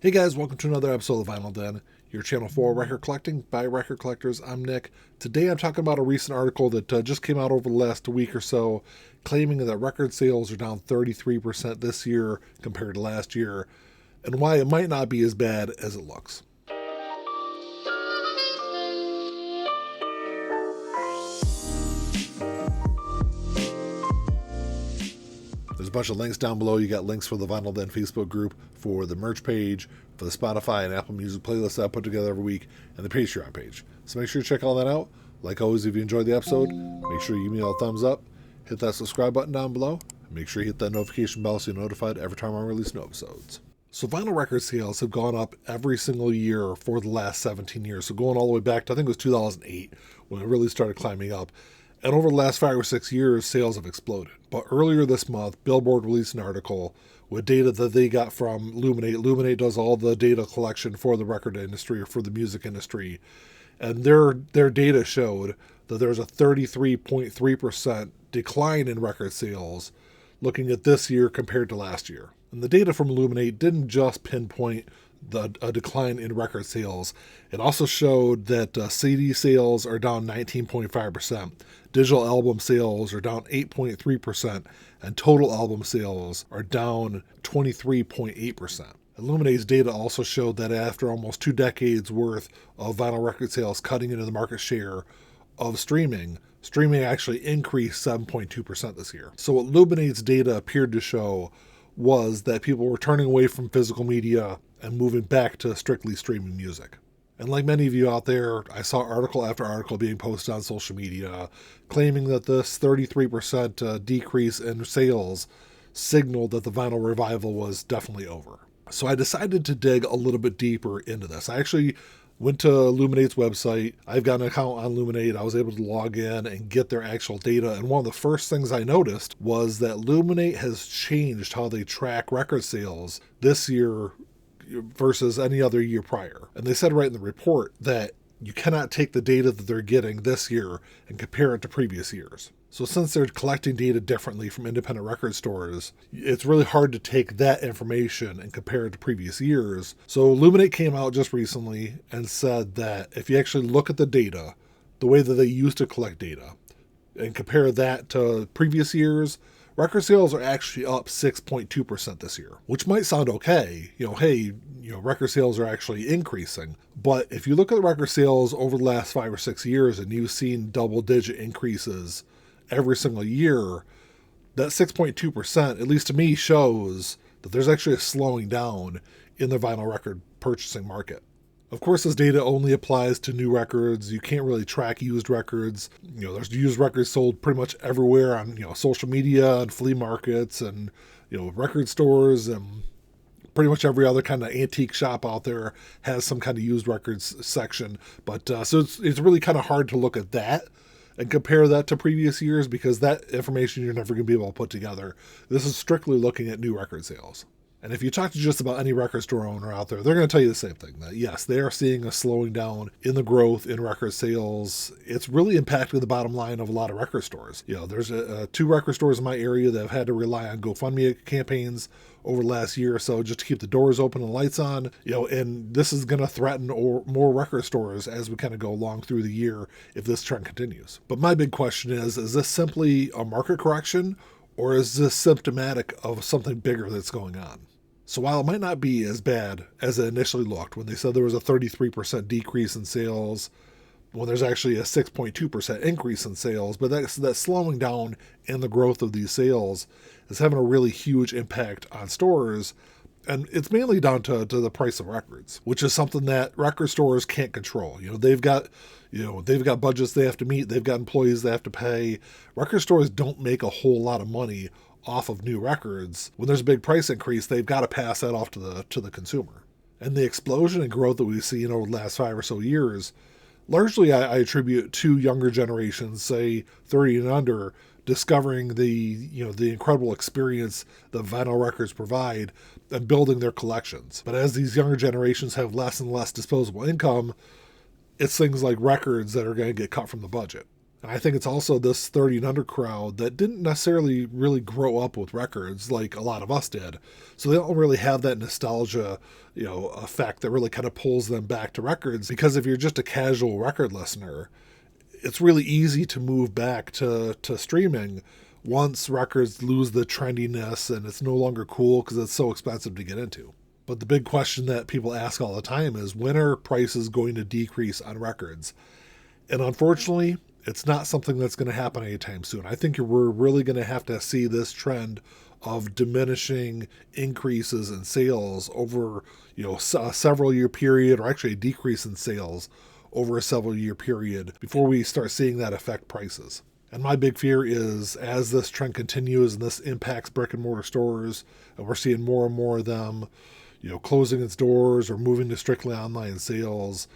Hey guys, welcome to another episode of Vinyl Den, your channel for record collecting by record collectors. I'm Nick. Today I'm talking about a recent article that just came out over the last week or so, claiming that record sales are down 33% this year compared to last year, and why it might not be as bad as it looks. There's a bunch of links down below. You got links for the Vinyl Den Facebook group, for the merch page, for the Spotify and Apple Music playlist that I put together every week, and the Patreon page. So make sure you check all that out. Like always, if you enjoyed the episode, make sure you give me a thumbs up, hit that subscribe button down below, and make sure you hit that notification bell so you're notified every time I release new episodes. So vinyl record sales have gone up every single year for the last 17 years. So going all the way back to, I think it was 2008, when it really started climbing up. And over the last 5 or 6 years, sales have exploded. But earlier this month, Billboard released an article with data that they got from Luminate. Luminate does all the data collection for the record industry or for the music industry. And their data showed that there's a 33.3% decline in record sales looking at this year compared to last year. And the data from Luminate didn't just pinpoint a decline in record sales. It also showed that CD sales are down 19.5%, digital album sales are down 8.3%, and total album sales are down 23.8%. Illuminate's data also showed that after almost 2 decades worth of vinyl record sales cutting into the market share of streaming actually increased 7.2% this year. So what Illuminate's data appeared to show was that people were turning away from physical media and moving back to strictly streaming music. And like many of you out there, I saw article after article being posted on social media claiming that this 33% decrease in sales signaled that the vinyl revival was definitely over. So I decided to dig a little bit deeper into this. I actually went to Luminate's website. I've got an account on Luminate. I was able to log in and get their actual data. And one of the first things I noticed was that Luminate has changed how they track record sales this year versus any other year prior. And they said right in the report that you cannot take the data that they're getting this year and compare it to previous years. So since they're collecting data differently from independent record stores, it's really hard to take that information and compare it to previous years. So Luminate came out just recently and said that if you actually look at the data, the way that they used to collect data, and compare that to previous years, record sales are actually up 6.2% this year, which might sound okay. Record sales are actually increasing. But if you look at the record sales over the last 5 or 6 years and you've seen double-digit increases every single year, that 6.2%, at least to me, shows that there's actually a slowing down in the vinyl record purchasing market. Of course, this data only applies to new records. You can't really track used records. There's used records sold pretty much everywhere on, social media and flea markets and, record stores, and pretty much every other kind of antique shop out there has some kind of used records section. But so it's really kind of hard to look at that and compare that to previous years, because that information you're never going to be able to put together. This is strictly looking at new record sales. And if you talk to just about any record store owner out there, they're going to tell you the same thing, that yes, they are seeing a slowing down in the growth in record sales. It's really impacted the bottom line of a lot of record stores. There's 2 record stores in my area that have had to rely on GoFundMe campaigns over the last year or so just to keep the doors open and lights on, and this is going to threaten more record stores as we kind of go along through the year if this trend continues. But my big question is this simply a market correction, or is this symptomatic of something bigger that's going on? So while it might not be as bad as it initially looked when they said there was a 33% decrease in sales, when there's actually a 6.2% increase in sales, but that slowing down in the growth of these sales is having a really huge impact on stores. And it's mainly down to the price of records, which is something that record stores can't control. They've got budgets they have to meet. They've got employees they have to pay. Record stores don't make a whole lot of money off of new records. When there's a big price increase, they've got to pass that off to the consumer. And the explosion in growth that we've seen over the last 5 or so years, largely I attribute to younger generations, say 30 and under, discovering the incredible experience that vinyl records provide and building their collections. But as these younger generations have less and less disposable income, it's things like records that are going to get cut from the budget. And I think it's also this 30 and under crowd that didn't necessarily really grow up with records like a lot of us did. So they don't really have that nostalgia, effect that really kind of pulls them back to records. Because if you're just a casual record listener, it's really easy to move back to streaming once records lose the trendiness and it's no longer cool because it's so expensive to get into. But the big question that people ask all the time is, when are prices going to decrease on records? And unfortunately, it's not something that's going to happen anytime soon. I think we're really going to have to see this trend of diminishing increases in sales over, a several year period, or actually a decrease in sales over a several year period before we start seeing that affect prices. And my big fear is, as this trend continues and this impacts brick and mortar stores, and we're seeing more and more of them, closing its doors or moving to strictly online sales,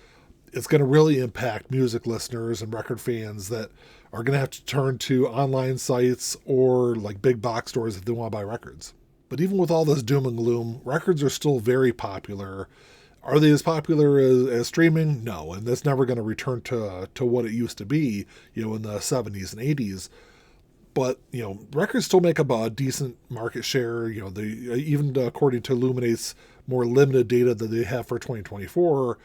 it's going to really impact music listeners and record fans that are going to have to turn to online sites or like big box stores if they want to buy records. But even with all this doom and gloom, records are still very popular. Are they as popular as streaming? No, and that's never going to return to what it used to be, in the 70s and 80s. But, records still make about a decent market share. They, even according to Luminate's more limited data that they have for 2024,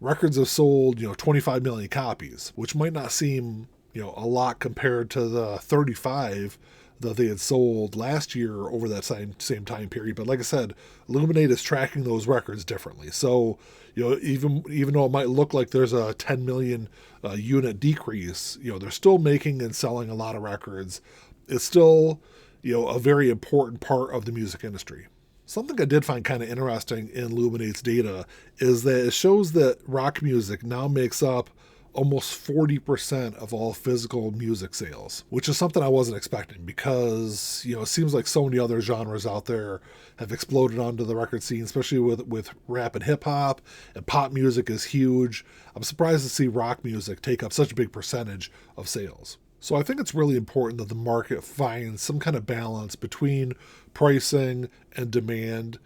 records have sold, 25 million copies, which might not seem, a lot compared to the 35 that they had sold last year over that same time period. But like I said, Luminate is tracking those records differently. So, even though it might look like there's a 10 million unit decrease, they're still making and selling a lot of records. It's still, a very important part of the music industry. Something I did find kind of interesting in Luminate's data is that it shows that rock music now makes up almost 40% of all physical music sales, which is something I wasn't expecting because, it seems like so many other genres out there have exploded onto the record scene, especially with rap and hip hop, and pop music is huge. I'm surprised to see rock music take up such a big percentage of sales. So I think it's really important that the market finds some kind of balance between pricing and demand,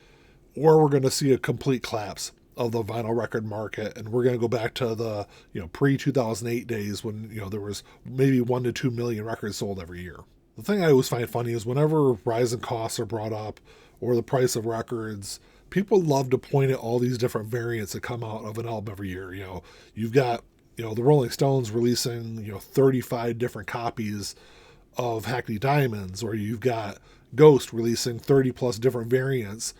or we're going to see a complete collapse of the vinyl record market, and we're going to go back to the pre-2008 days when there was maybe 1 to 2 million records sold every year. The thing I always find funny is whenever rising costs are brought up or the price of records, people love to point at all these different variants that come out of an album every year. You've got the Rolling Stones releasing 35 different copies of Hackney Diamonds, or you've got Ghost releasing 30 plus different variants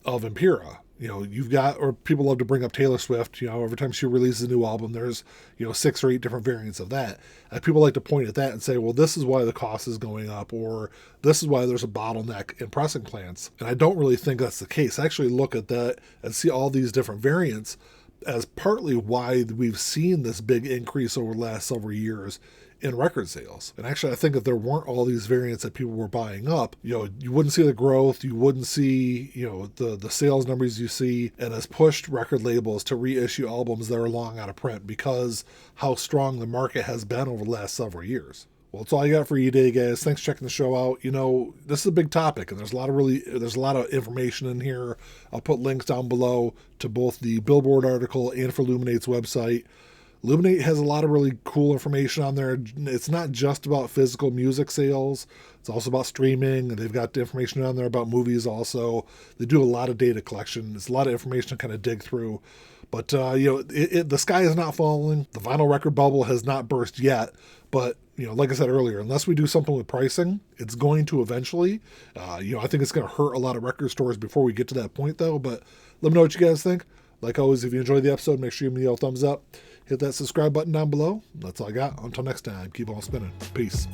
of Impera. You've got, or people love to bring up Taylor Swift, every time she releases a new album, there's, 6 or 8 different variants of that. And people like to point at that and say, well, this is why the cost is going up, or this is why there's a bottleneck in pressing plants. And I don't really think that's the case. I actually look at that and see all these different variants as partly why we've seen this big increase over the last several years in record sales. And actually, I think if there weren't all these variants that people were buying up, you wouldn't see the growth, you wouldn't see, the sales numbers you see, and has pushed record labels to reissue albums that are long out of print because how strong the market has been over the last several years. Well, that's all I got for you today, guys. Thanks for checking the show out. This is a big topic, and there's a lot of information in here. I'll put links down below to both the Billboard article and for Luminate's website. Luminate has a lot of really cool information on there. It's not just about physical music sales. It's also about streaming, and they've got information on there about movies also. They do a lot of data collection. It's a lot of information to kind of dig through. But, the sky is not falling. The vinyl record bubble has not burst yet. But, like I said earlier, unless we do something with pricing, it's going to eventually. I think it's going to hurt a lot of record stores before we get to that point, though. But let me know what you guys think. Like always, if you enjoyed the episode, make sure you give me a thumbs up. Hit that subscribe button down below. That's all I got. Until next time, keep on spinning. Peace.